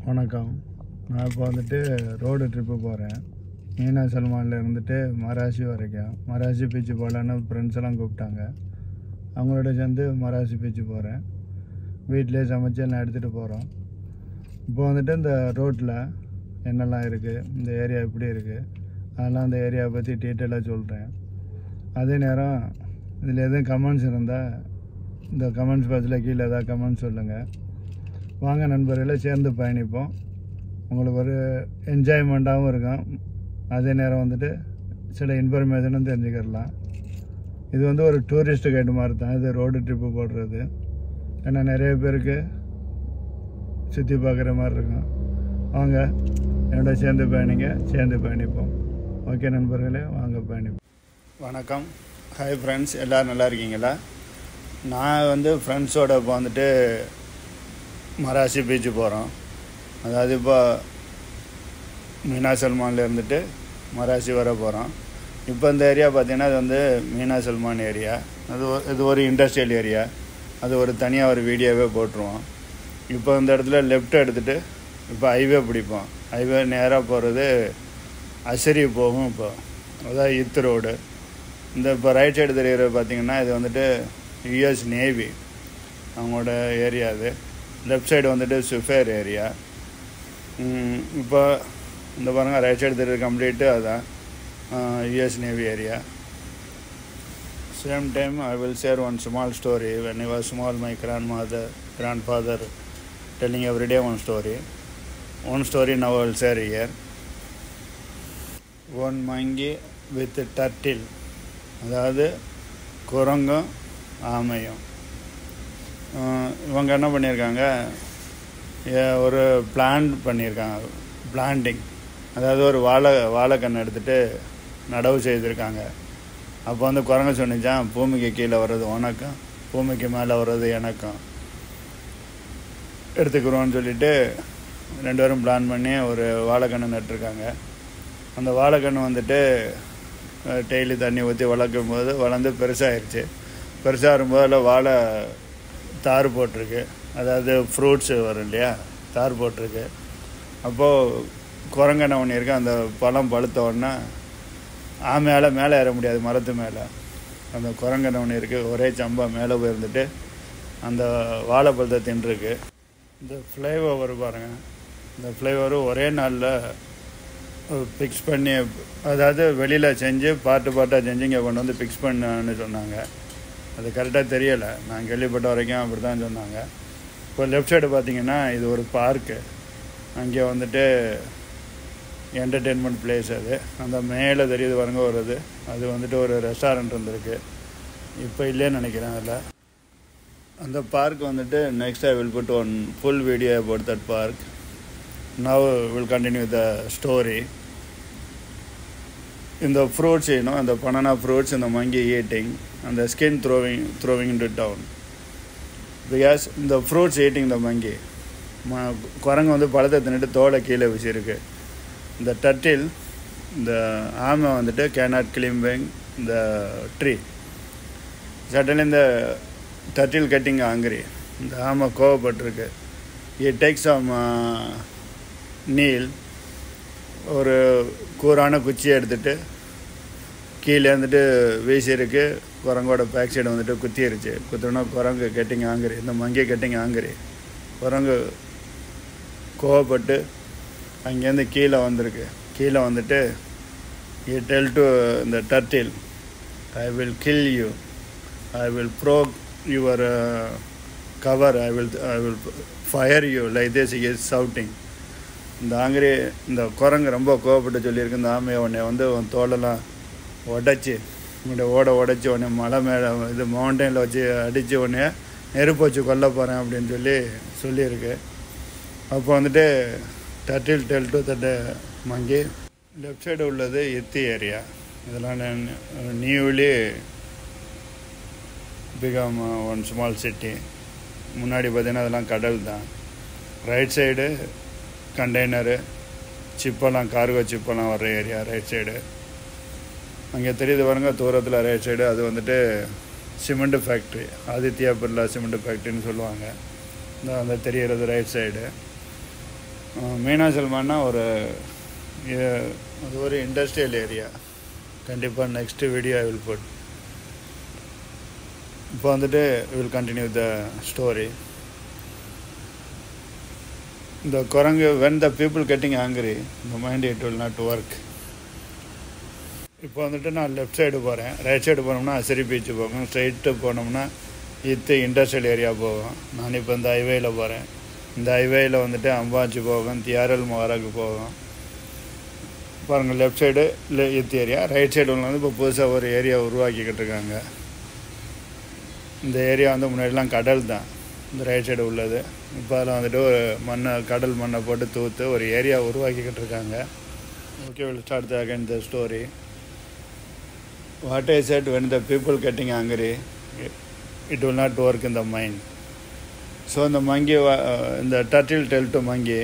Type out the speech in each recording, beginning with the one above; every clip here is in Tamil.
வணக்கம். நான் இப்போ வந்துட்டு ரோடு ட்ரிப்பு போகிறேன். மீனா சல்மானில் இருந்துட்டு மராசி வரைக்கும். மராசி பீச்சு போகலான்னு ஃப்ரெண்ட்ஸ் எல்லாம் கூப்பிட்டாங்க. அவங்களோட சேர்ந்து மராசி பீச்சு போகிறேன். வீட்டிலே சமைச்சு எல்லாம் எடுத்துகிட்டு போகிறோம். இப்போ வந்துட்டு இந்த ரோட்டில் என்னெல்லாம் இருக்குது, இந்த ஏரியா எப்படி இருக்குது, அதெல்லாம் அந்த ஏரியாவை பற்றி டீட்டெயிலாக சொல்கிறேன். அதே நேரம் இதில் எதுவும் கமெண்ட்ஸ் இருந்தால் இந்த கமெண்ட்ஸ் பாக்ஸில் கீழே ஏதாவது கமெண்ட்ஸ் சொல்லுங்கள். வாங்க நண்பர்களை சேர்ந்து பயணிப்போம். உங்களுக்கு ஒரு என்ஜாய்மெண்ட்டாகவும் இருக்கும். அதே நேரம் வந்துட்டு சில இன்ஃபர்மேஷனும் தெரிஞ்சுக்கிடலாம். இது வந்து ஒரு டூரிஸ்ட் கைடு மாதிரி தான் இது ரோடு ட்ரிப்பு போடுறது. ஏன்னா நிறைய பேருக்கு சுற்றி பார்க்குற மாதிரி இருக்கும். வாங்க என்னோட சேர்ந்து பயணிப்போம். ஓகே நண்பர்களே, வாங்க பயணிப்போம். வணக்கம். ஹாய் ஃப்ரெண்ட்ஸ், எல்லோரும் நல்லா இருக்கீங்களா? நான் வந்து ஃப்ரெண்ட்ஸோடு இப்போ வந்துட்டு மராசி பீச்சு போகிறோம். அதாவது இப்போ மீனா சல்மானில் இருந்துட்டு மராசி வர போகிறோம். இப்போ இந்த ஏரியா பார்த்திங்கன்னா அது வந்து மீனா சல்மான் ஏரியா. இது ஒரு இண்டஸ்ட்ரியல் ஏரியா. அது ஒரு தனியாக ஒரு வீடியோவே போட்டுருவோம். இப்போ இந்த இடத்துல லெஃப்ட் எடுத்துகிட்டு இப்போ ஹைவே பிடிப்போம். ஹைவே நேராக போகிறது அசரி போகும். இப்போ அதான் இத்து ரோடு. இந்த இப்போ ரைட் சைடு தெரிகிற பார்த்திங்கன்னா இது வந்துட்டு யுஎஸ் நேவி அவங்களோட ஏரியா. அது லெஃப்ட் சைடு வந்துட்டு சுஃபேர் ஏரியா. இப்போ இந்த பாருங்கள், ரைட் சைடு தெரியுது கம்ப்ளீட்டு அதுதான் US navy area. Same time I will share one small story. When I was small, my grandfather telling every day one story now I will share here. One monkey with a turtle. அதாவது குரங்கும் ஆமையும். இவங்க என்ன பண்ணியிருக்காங்க, ஒரு பிளான்டிங், அதாவது ஒரு வாழைக்கன்று எடுத்துகிட்டு நடவு செய்திருக்காங்க. அப்போ வந்து குரங்கு சொன்னிச்சான், பூமிக்கு கீழே வர்றது உனக்கும், பூமிக்கு மேலே வர்றது எனக்கும் எடுத்துக்கிறோன்னு சொல்லிவிட்டு ரெண்டு பேரும் பிளான் பண்ணி ஒரு வாழைக்கன்று நட்டுருக்காங்க. அந்த வாழைக்கன்று வந்துட்டு டெய்லி தண்ணி ஊற்றி வளர்க்கும் போது வளர்ந்து பெருசாகிடுச்சு. பெருசாக வரும்போது அதில் வாழை தார் போட்டிருக்கு. அதாவது ஃப்ரூட்ஸு வரும் இல்லையா, தார் போட்டிருக்கு. அப்போது குரங்கு என்ன பண்ணியிருக்கு, அந்த பழம் பழுத்த உடனே ஆமையால் மேலே ஏற முடியாது மரத்து மேலே. அந்த குரங்கு என்ன பண்ணியிருக்கு, ஒரே சம்பா மேலே போயிருந்துட்டு அந்த வாழைப்பழத்தை தின்றுருக்கு. இந்த ஃப்ளைஓவர் பாருங்கள், இந்த ஃப்ளைஓவர் ஒரே நாளில் ஃபிக்ஸ் பண்ணி, அதாவது வெளியில் செஞ்சு பார்ட்டாக செஞ்சு இங்கே கொண்டு வந்து ஃபிக்ஸ் பண்ணு சொன்னாங்க. அது கரெக்டாக தெரியலை, நான் கேள்விப்பட்ட வரைக்கும் அப்படி தான் சொன்னாங்க. இப்போ லெஃப்ட் சைடு பார்த்திங்கன்னா இது ஒரு பார்க்கு. அங்கே வந்துட்டு என்டர்டெயின்மெண்ட் பிளேஸ். அது அந்த மேலே தெரியுது பாருங்க வருது, அது வந்துட்டு ஒரு ரெஸ்டாரண்ட் இருந்திருக்கு. இப்போ இல்லைன்னு நினைக்கிறேன். அதில் அந்த பார்க் வந்துட்டு next I will put one full video about that park. Now will continue the story. இந்த ஃப்ரூட்ஸ், அந்த banana fruits and the monkey eating and the skin throwing into town. Because the fruits eating the monkey. குரங்கு வந்து பழத்தை தின்னுட்டு தோலை கீழே வச்சிருக்கு. இந்த டர்ட்டில், இந்த ஆமை வந்துட்டு cannot climbing the tree. Suddenly இந்த turtle getting angry. இந்த ஆமை கோவப்பட்டிருக்கு. He takes some nail, ஒரு கூரான குச்சியை எடுத்துகிட்டு கீழே வந்துட்டு வீசியிருக்கு. குரங்கோட பேக் சைடு வந்துட்டு குத்திருச்சு. குத்துனா குரங்கு கெட்டிங் ஆங்கரி, இந்த மங்கி கெட்டிங் ஆங்கரி. குரங்கு கோவப்பட்டு அங்கேருந்து கீழே வந்திருக்கு. கீழே வந்துட்டு he tell to the turtle, I will kill you, I will probe your cover, I will fire you, like this he is shouting. இந்த குரங்கு ரொம்ப கோவப்பட்டு சொல்லியிருக்கு, இந்த ஆமையை உன்னை வந்து உன் தோலெல்லாம் உடச்சி, உன்னுடைய உடச்சி உடனே மலை மேலே இது மவுண்டனில் வச்சு அடித்து உடனே நெருப்பு வச்சு கொல்ல போகிறேன் அப்படின்னு சொல்லியிருக்கு. அப்போ வந்துட்டு turtle tell to that monkey. Left side உள்ளது இத்தி ஏரியா. இதெல்லாம் newly become one small city. முன்னாடி பார்த்தீங்கன்னா அதெல்லாம் கடல் தான். ரைட் சைடு கண்டெய்னரு, சிப்பெல்லாம், கார்கோ சிப்பெல்லாம் வர்ற ஏரியா ரைட் சைடு. அங்கே தெரியுது பாருங்க தூரத்தில் ரைட் சைடு, அது வந்துட்டு cement factory, Aditya Birla cement ஃபேக்ட்ரின்னு சொல்லுவாங்க. அந்த தெரிகிறது ரைட் சைடு. மீனாசல்மான்னா அது ஒரு இண்டஸ்ட்ரியல் ஏரியா. கண்டிப்பாக next video I will put. இப்போ வந்துட்டு வில் கண்டினியூ த ஸ்டோரி. இந்த குரங்கு when the people getting angry இந்த mind it will not work. இப்போ வந்துட்டு நான் லெஃப்ட் சைடு போகிறேன். ரைட் சைடு போனோம்னா அசரி பீச்சு போகும். ஸ்ட்ரைட்டு போனோம்னா இண்டஸ்ட்ரியல் ஏரியா போகும். நான் இப்போ இந்த ஹைவேயில் போகிறேன். இந்த ஹைவேயில் வந்துட்டு அம்பாச்சி போகும், தியாரல் மொஹராக்கு போகும். பாருங்கள், left side area, right side வந்து இப்போ புதுசாக ஒரு ஏரியா உருவாக்கிக்கிட்டு இருக்காங்க. இந்த ஏரியா வந்து முன்னாடிலாம் கடல் தான், இந்த ரைட் சைடு உள்ளது. இப்போ அதில் வந்துட்டு ஒரு கடல் மண்ணை போட்டு தூத்து ஒரு ஏரியா உருவாக்கிக்கிட்டு இருக்காங்க. Okay, will start again the story. What I set, when the people getting angry, it will not work in the mind. So the monkey, the turtle tell to monkey,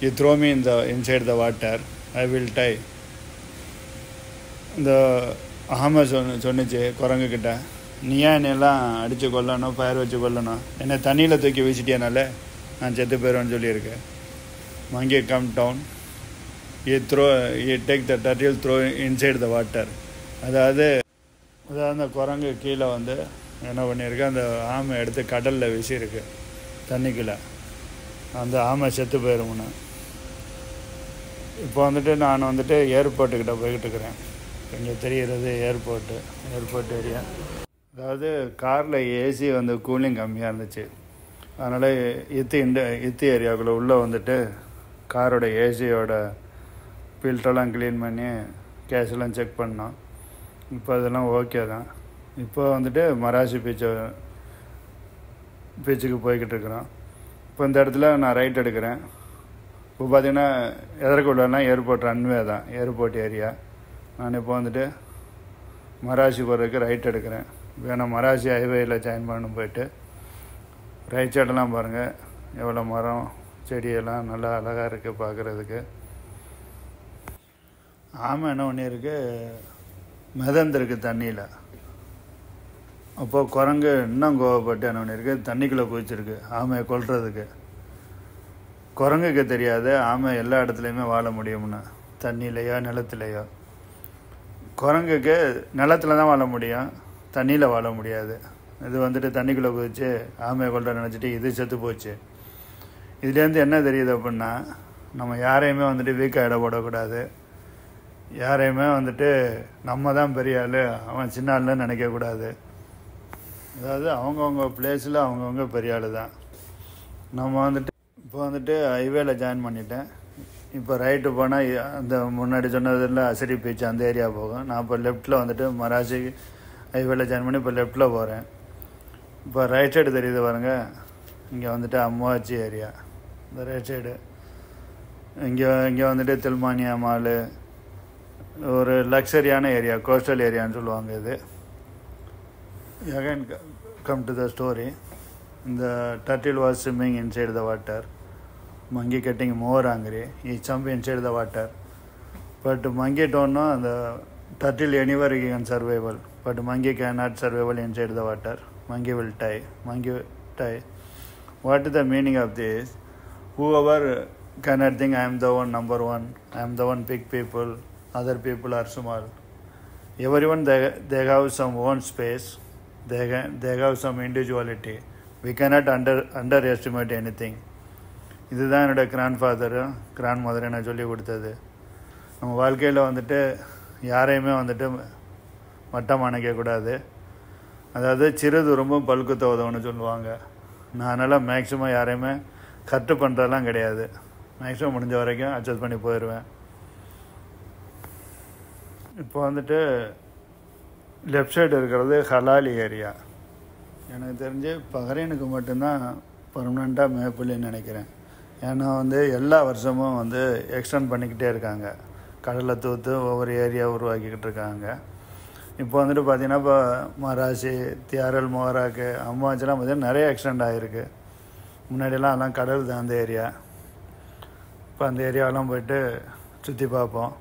you throw me inside the water, I will die. இந்த ஆமை சொன்னிச்சு குரங்கு கிட்ட, நீ ஏன் என்னெல்லாம் அடித்து கொல்லணும், பயிர் வச்சு கொல்லணும், என்னை தண்ணியில் தூக்கி வீசிட்டியனால நான் செத்து போயிடுவேன்னு சொல்லியிருக்கேன். monkey come down, you take the turtle, throw inside the water. அதாவது அந்த குரங்கு கீழே வந்து என்ன பண்ணியிருக்கு, அந்த ஆமை எடுத்து கடலில் வீசியிருக்கு தண்ணிக்குள்ளே. அந்த ஆமை செத்து போயிடும்னு. இப்போ வந்துட்டு நான் வந்துட்டு ஏர்போர்ட்டுக்கிட்ட போய்கிட்டு இருக்கிறேன். இங்கே தெரிகிறது ஏர்போர்ட் ஏரியா. அதாவது காரில் ஏசி வந்து கூலிங் கம்மியாக இருந்துச்சு. அதனால் இத்தி ஏரியாவுக்குள்ளே உள்ளே வந்துட்டு காரோட ஏசியோட ஃபில்டரெல்லாம் க்ளீன் பண்ணி கேஷெல்லாம் செக் பண்ணோம். இப்போ அதெல்லாம் ஓகே தான். இப்போ வந்துட்டு மராசி பீச்சுக்கு போய்கிட்டு இருக்கிறோம். இப்போ இந்த இடத்துல நான் ரைட் எடுக்கிறேன். இப்போ பார்த்திங்கன்னா எதற்குள்ளனா ஏர்போர்ட் ரன்வே தான், ஏர்போர்ட் ஏரியா. நான் இப்போ வந்துட்டு மராசி போகிறதுக்கு ரைட் எடுக்கிறேன். வேணா மராசி ஹைவேயில் ஜாயின் பண்ண போயிட்டு ரைட் சைடெல்லாம் பாருங்கள், எவ்வளோ மரம் செடியெல்லாம் நல்லா அழகாக இருக்குது பார்க்குறதுக்கு. ஆமை என்ன பண்ணியிருக்கு, மிதந்திருக்கு தண்ணியில். அப்போது குரங்கு இன்னும் கோவப்பட்டு என்ன பண்ணியிருக்கு, தண்ணிக்குள்ளே குதிச்சிருக்கு ஆமையை கொல்றதுக்கு. குரங்குக்கு தெரியாது ஆமை எல்லா இடத்துலையுமே வாழ முடியும்னு, தண்ணியிலையோ நிலத்துலையோ. குரங்குக்கு நிலத்தில் தான் வாழ முடியும், தண்ணியில் வாழ முடியாது. இது வந்துட்டு தண்ணிக்குள்ளே குதிச்சு ஆமையை கொல்ற நினச்சிட்டு இது செத்து போச்சு. இதுலேருந்து என்ன தெரியுது அப்படின்னா, நம்ம யாரையுமே வந்துட்டு வீக்காக இட போடக்கூடாது. யாரையுமே வந்துட்டு நம்ம தான் பெரிய ஆள், அவன் சின்ன ஆள்னு நினைக்கக்கூடாது. அதாவது அவங்கவுங்க பிளேஸில் அவங்கவுங்க பெரிய ஆள் தான். நம்ம வந்துட்டு இப்போ வந்துட்டு ஹைவேல ஜாயின் பண்ணிட்டேன். இப்போ ரைட்டு போனால் அந்த முன்னாடி சொன்னதில் அசரி பீச் அந்த ஏரியா போகும். நான் இப்போ லெஃப்ட்டில் வந்துட்டு மராசி ஹைவேல ஜாயின் பண்ணி இப்போ லெஃப்ட்டில் போகிறேன். இப்போ ரைட் சைடு தெரியுது பாருங்கள், இங்கே வந்துட்டு அம்மாச்சி ஏரியா. இந்த ரைட் சைடு இங்கே வந்துட்டு தில்மானியா மாலு, ஒரு லக்ஸரியான ஏரியா, கோஸ்டல் ஏரியான்னு சொல்லுவாங்க இது. Again come to the story. இந்த turtle was swimming inside the water. Monkey getting more angry. He jumped inside the water. But monkey don't know the turtle anywhere he can survival. But monkey cannot survival inside the water. Monkey will die. What is the meaning of this? Whoever cannot think I am the one number one, I am the one big people, other people are small. Everyone they have some own space, they have some individuality. We cannot underestimate anything. இதுதான் என்னோடய கிராண்ட் மதர் என்ன சொல்லி கொடுத்தது. நம்ம வாழ்க்கையில் வந்துட்டு யாரையுமே வந்துட்டு மட்டம் அணைக்கக்கூடாது. அதாவது சிறு துரும்பும் பல்குத்த உதவுன்னு சொல்லுவாங்க. நான் அதனால் மேக்ஸிமம் யாரையுமே கட்டு பண்ணுறதெல்லாம் கிடையாது. மேக்ஸிமம் முடிஞ்ச வரைக்கும் அட்ஜஸ்ட் பண்ணி போயிடுவேன். இப்போ வந்துட்டு லெஃப்ட் சைடு இருக்கிறது ஹலாலி ஏரியா. எனக்கு தெரிஞ்சு பஹ்ரைனுக்கு மட்டும்தான் பர்மனெண்ட்டாக மேப்பிள்னு நினைக்கிறேன். ஏன்னா வந்து எல்லா வருஷமும் வந்து எக்ஸ்டெண்ட் பண்ணிக்கிட்டே இருக்காங்க. கடலை தூத்து ஒவ்வொரு ஏரியா உருவாக்கிக்கிட்டு இருக்காங்க. இப்போ வந்துட்டு பார்த்திங்கன்னா இப்போ மராசி, தியாரல் மொஹராக்கு, அம்மாச்செல்லாம் பார்த்திங்கன்னா நிறைய எக்ஸ்டெண்ட் ஆகிருக்கு. முன்னாடியெல்லாம் எல்லாம் கடல் தான் அந்த ஏரியா. இப்போ அந்த ஏரியாவெல்லாம் போய்ட்டு சுற்றி பார்ப்போம்.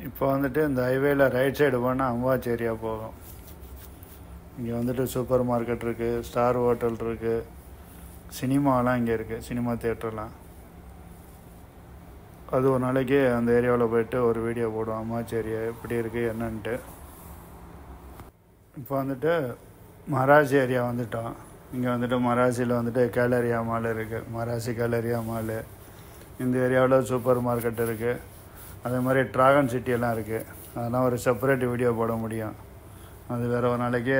இப்போ வந்துட்டு இந்த ஹைவேல ரைட் சைடு போனால் அம்பாச்சி ஏரியா போகும். இங்கே வந்துட்டு சூப்பர் மார்க்கெட் இருக்குது, ஸ்டார் ஹோட்டல் இருக்குது, சினிமாலாம் இங்கே இருக்குது, சினிமா தியேட்டர்லாம். அது ஒரு நாளைக்கு அந்த ஏரியாவில் போய்ட்டு ஒரு வீடியோ போடுவோம், அம்மாச்சி ஏரியா எப்படி இருக்குது என்னன்ட்டு. இப்போ வந்துட்டு மராசி ஏரியா வந்துட்டோம். இங்கே வந்துட்டு மராசியில் வந்துட்டு கேலரியா மால் இருக்குது, மராசி கேலரியா மால். இந்த ஏரியாவில் சூப்பர் மார்க்கெட் இருக்குது, அதே மாதிரி ட்ராகன் சிட்டியெல்லாம் இருக்குது. அதெல்லாம் ஒரு செப்பரேட் வீடியோ போட முடியும். அது வேறு ஒரு நாளைக்கு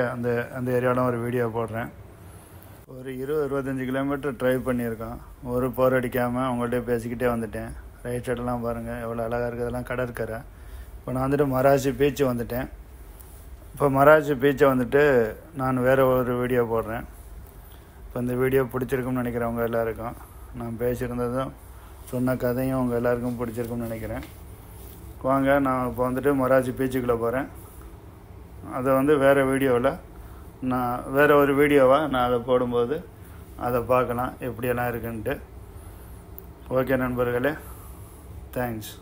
அந்த ஏரியாவில் ஒரு வீடியோ போடுறேன். ஒரு 20-25 கிலோமீட்டர் ட்ரைவ் பண்ணியிருக்கோம். ஒரு போர் அடிக்காமல் அவங்கள்ட்ட பேசிக்கிட்டே வந்துட்டேன். ரைட் சைடெல்லாம் பாருங்கள் எவ்வளோ அழகாக இருக்குது, அதெல்லாம் கடற்கரை. இப்போ நான் வந்துட்டு மராசி பீச்சு வந்துட்டேன். இப்போ மராசி பீச்சை வந்துட்டு நான் வேறு ஒரு வீடியோ போடுறேன். இப்போ இந்த வீடியோ பிடிச்சிருக்கும்னு நினைக்கிறவங்க எல்லாருக்கும், நான் பேசியிருந்ததும் சொன்ன கதையும் உங்கள் எல்லாருக்கும் பிடிச்சிருக்கும்னு நினைக்கிறேன். வாங்க, நான் இப்போ வந்துட்டு மராசி பீச்சுக்குள்ளே போகிறேன். அதை வந்து வேறு வீடியோவில் வேறு ஒரு வீடியோவாக நான் அதை போடும்போது அதை பார்க்கலாம் எப்படியெல்லாம் இருக்குன்ட்டு. ஓகே நண்பர்களே, தேங்க்ஸ்.